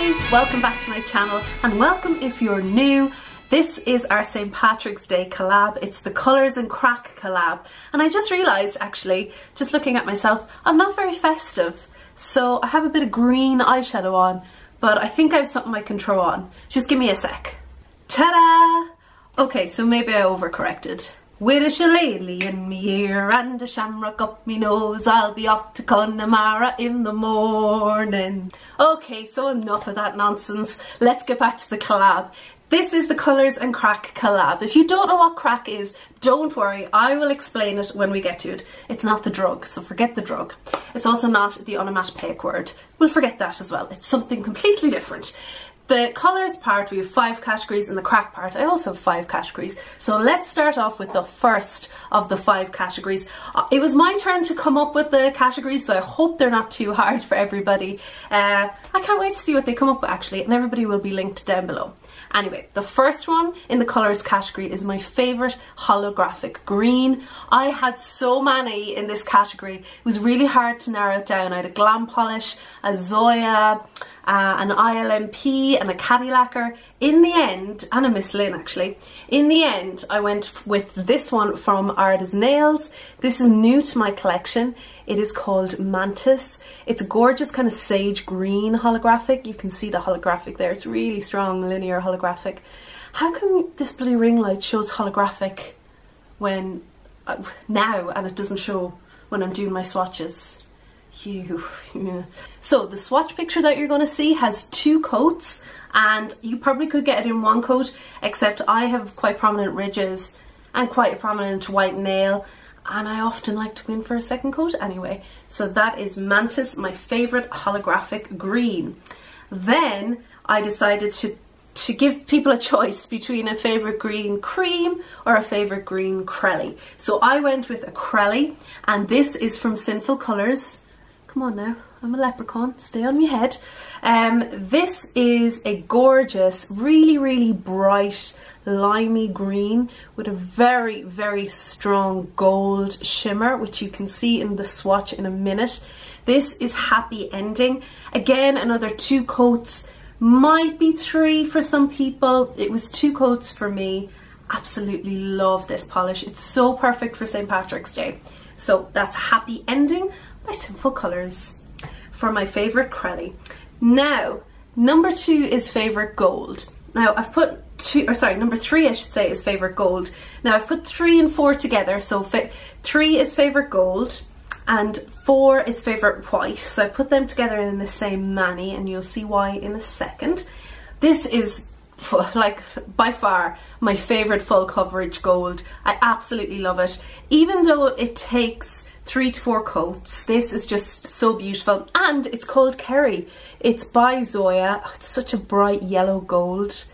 Hi, welcome back to my channel and welcome if you're new. This is our St. Patrick's Day collab. It's the Colours and Craic collab. And I just realised actually, just looking at myself, I'm not very festive. So I have a bit of green eyeshadow on, but I think I have something I can throw on. Just give me a sec. Ta-da! Okay, so maybe I overcorrected. With a shillelagh in me ear and a shamrock up me nose, I'll be off to Connemara in the morning. Okay, so enough of that nonsense. Let's get back to the collab. This is the Colours and Craic collab. If you don't know what Craic is, don't worry, I will explain it when we get to it. It's not the drug, so forget the drug. It's also not the onomatopoeic word. We'll forget that as well. It's something completely different. The colours part, we have 5 categories, and the Craic part, I also have 5 categories. So let's start off with the first of the 5 categories. It was my turn to come up with the categories, so I hope they're not too hard for everybody. I can't wait to see what they come up with actually, and everybody will be linked down below. Anyway, the first one in the colours category is my favourite holographic green. I had so many in this category. It was really hard to narrow it down. I had a Glam Polish, a Zoya, an ILMP and a CHATTY lacquer. In the end, and a Miss Lynn actually, in the end I went with this one from Arda's Nails. This is new to my collection. It is called Mantis. It's a gorgeous kind of sage green holographic. You can see the holographic there. It's really strong linear holographic. How come this bloody ring light shows holographic when now and it doesn't show when I'm doing my swatches? Yeah. So the swatch picture that you're going to see has 2 coats, and you probably could get it in 1 coat, except I have quite prominent ridges and quite a prominent white nail, and I often like to go in for a 2nd coat anyway. So that is Mantis, my favourite holographic green. Then I decided to give people a choice between a favourite green cream or a favourite green Craic. So I went with a Craic, and this is from Sinful Colours. Come on now, I'm a leprechaun, stay on my head. This is a gorgeous, really bright, limey green with a very strong gold shimmer, which you can see in the swatch in a minute. This is Happy Ending. Again, another 2 coats, might be 3 for some people. It was 2 coats for me. Absolutely love this polish. It's so perfect for St. Patrick's Day. So that's Happy Ending by Sinful Colours for my favourite Craic. Now, number 2 is favourite gold. Now I've put number 3 I should say is favourite gold. Now I've put 3 and 4 together, so 3 is favourite gold and 4 is favourite white. So I put them together in the same mani, and you'll see why in a second. This is like by far my favourite full coverage gold. I absolutely love it. Even though it takes 3 to 4 coats, this is just so beautiful, and it's called Kerry. It's by Zoya. It's such a bright yellow gold,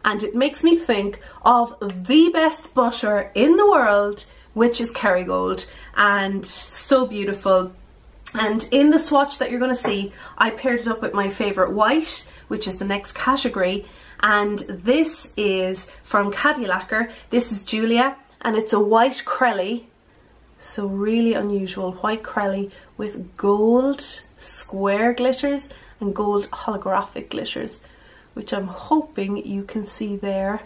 and it makes me think of the best butter in the world, which is Kerrygold, and so beautiful. And in the swatch that you're going to see, I paired it up with my favourite white, which is the next category, and this is from CHATTY lacquer. This is Julia, and it's a white Craic. So really unusual, white Craic with gold square glitters and gold holographic glitters, which I'm hoping you can see there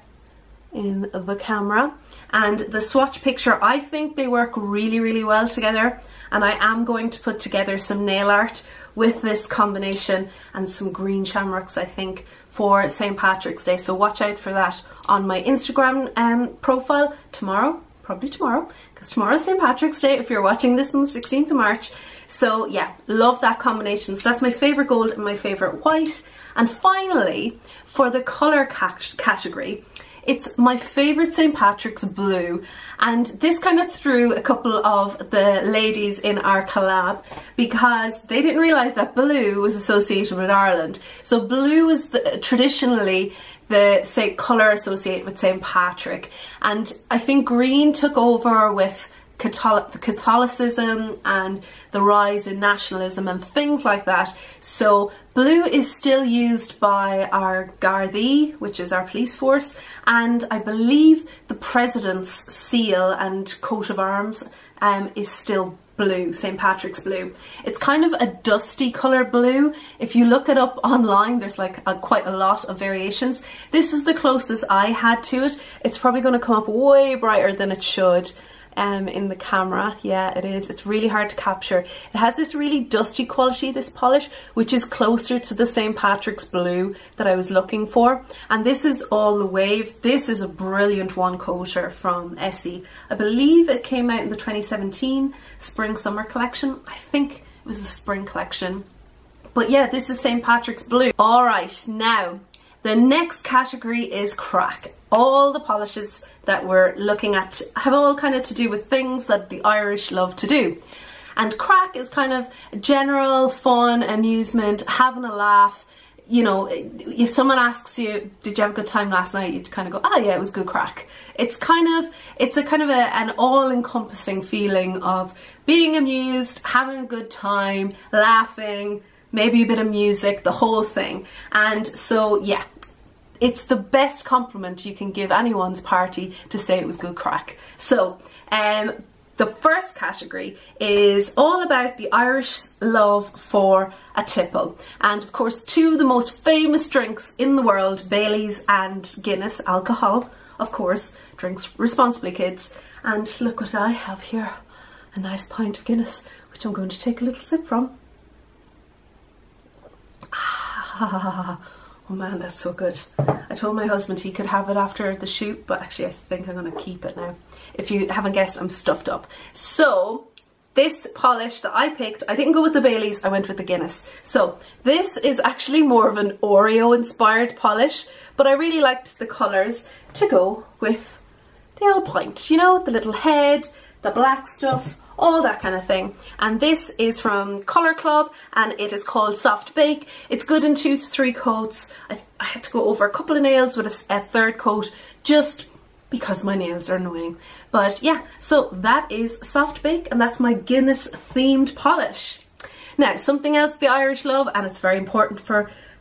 in the camera. And the swatch picture, I think they work really well together, and I am going to put together some nail art with this combination and some green shamrocks, I think, for St. Patrick's Day. So watch out for that on my Instagram profile tomorrow. Probably tomorrow, because tomorrow's St. Patrick's Day if you're watching this on the 16th of March. So yeah, love that combination. So that's my favourite gold and my favourite white. And finally, for the colour category, it's my favourite St. Patrick's blue. And this kind of threw a couple of the ladies in our collab, because they didn't realise that blue was associated with Ireland. So blue is traditionally the colour associated with St. Patrick, and I think green took over with Catholicism and the rise in nationalism and things like that. So blue is still used by our Gardaí, which is our police force, and I believe the president's seal and coat of arms is still blue, St. Patrick's blue. It's kind of a dusty colour blue. If you look it up online, there's like quite a lot of variations. This is the closest I had to it. It's probably going to come up way brighter than it should in the camera. Yeah, it is. It's really hard to capture. It has this really dusty quality, this polish, which is closer to the St. Patrick's blue that I was looking for. And this is All the Wave. This is a brilliant one coater from Essie. I believe it came out in the 2017 spring summer collection. I think it was the spring collection. But yeah, this is St. Patrick's blue. All right, now the next category is Craic. All the polishes that we're looking at have all kind of to do with things that the Irish love to do. And Craic is kind of general fun, amusement, having a laugh. You know, if someone asks you, did you have a good time last night? You'd kind of go, oh yeah, it was good Craic. It's an all-encompassing feeling of being amused, having a good time, laughing, maybe a bit of music, the whole thing. And so yeah, it's the best compliment you can give anyone's party to say it was good Craic. So the first category is all about the Irish love for a tipple. And of course, two of the most famous drinks in the world, Baileys and Guinness, alcohol, of course. Drinks responsibly, kids. And look what I have here, a nice pint of Guinness, which I'm going to take a little sip from. Oh man, that's so good. I told my husband he could have it after the shoot, but actually I think I'm going to keep it now. If you haven't guessed, I'm stuffed up. So this polish that I picked, I didn't go with the Baileys, I went with the Guinness. So this is actually more of an Oreo inspired polish, but I really liked the colours to go with the old pint, you know, the little head, the black stuff, all that kind of thing. And this is from Colour Club and it is called Soft Bake. It's good in 2 to 3 coats. I had to go over a couple of nails with a third coat just because my nails are annoying. But yeah, so that is Soft Bake and that's my Guinness themed polish. Now, something else the Irish love, and it's very important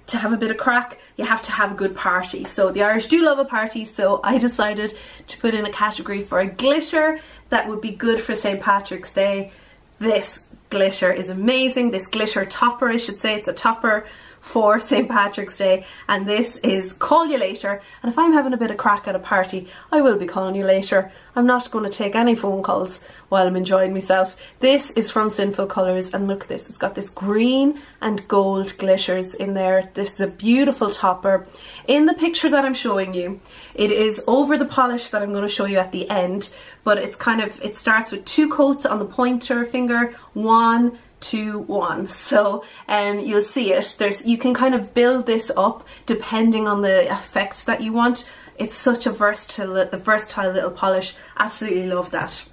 to have a bit of Craic, you have to have a good party. So the Irish do love a party, so I decided to put in a category for a glitter that would be good for St. Patrick's Day. This glitter is amazing. This glitter topper, I should say, it's a topper for St. Patrick's Day, and this is Call You Later. And if I'm having a bit of Craic at a party, I will be calling you later. I'm not going to take any phone calls while I'm enjoying myself. This is from Sinful Colours, and look at this, it's got this green and gold glitters in there. This is a beautiful topper. In the picture that I'm showing you, it is over the polish that I'm going to show you at the end, but it's kind of, it starts with 2 coats on the pointer finger, 1, 2, 1. So you'll see it. You can kind of build this up depending on the effect that you want. It's such a versatile little polish. Absolutely love that.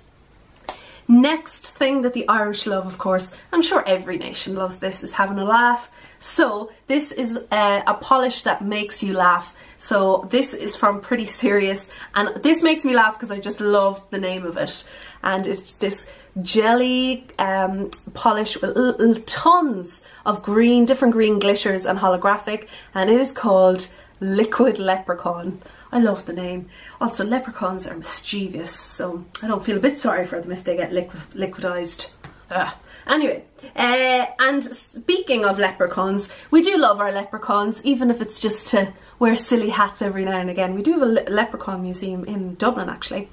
Next thing that the Irish love, of course, I'm sure every nation loves this, is having a laugh. So this is a polish that makes you laugh. So this is from Pretty Serious, and this makes me laugh because I just love the name of it. And it's this jelly polish with tons of different green glitters and holographic, and it is called Liquid Leprechaun. I love the name. Also, leprechauns are mischievous, so I don't feel a bit sorry for them if they get liquidized. Anyway, and speaking of leprechauns, we do love our leprechauns, even if it's just to wear silly hats every now and again. We do have a leprechaun museum in Dublin, actually.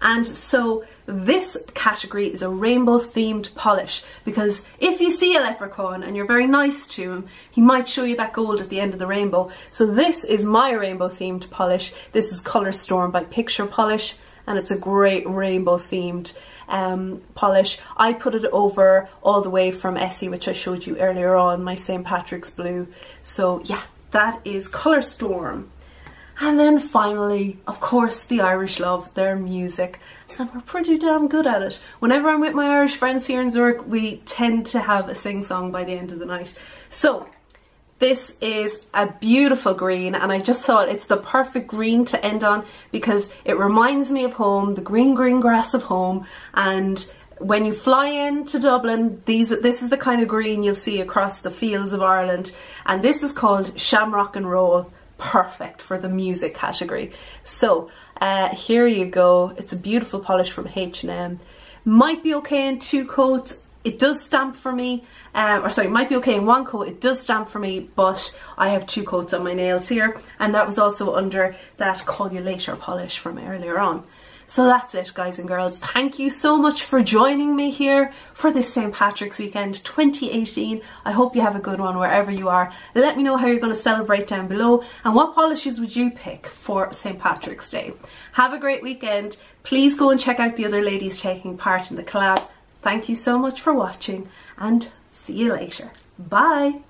And so this category is a rainbow themed polish, because if you see a leprechaun and you're very nice to him, he might show you that gold at the end of the rainbow. So this is my rainbow themed polish. This is Colour Storm by Picture Polish, and it's a great rainbow themed polish. I put it over All the Way from Essie, which I showed you earlier on, my St. Patrick's blue. So yeah, that is Colour Storm. And then finally, of course, the Irish love their music, and we're pretty damn good at it. Whenever I'm with my Irish friends here in Zurich, we tend to have a sing-song by the end of the night. So this is a beautiful green, and I just thought it's the perfect green to end on because it reminds me of home, the green grass of home. And when you fly into Dublin, this is the kind of green you'll see across the fields of Ireland, and this is called Shamrock and Roll. Perfect for the music category. So here you go. It's a beautiful polish from H&M. Might be okay in 2 coats. It does stamp for me, or sorry, might be okay in 1 coat. It does stamp for me, but I have 2 coats on my nails here, and that was also under that Call You Later polish from earlier on. So that's it, guys and girls. Thank you so much for joining me here for this St. Patrick's weekend 2018. I hope you have a good one wherever you are. Let me know how you're going to celebrate down below, and what polishes would you pick for St. Patrick's Day. Have a great weekend. Please go and check out the other ladies taking part in the collab. Thank you so much for watching, and see you later. Bye!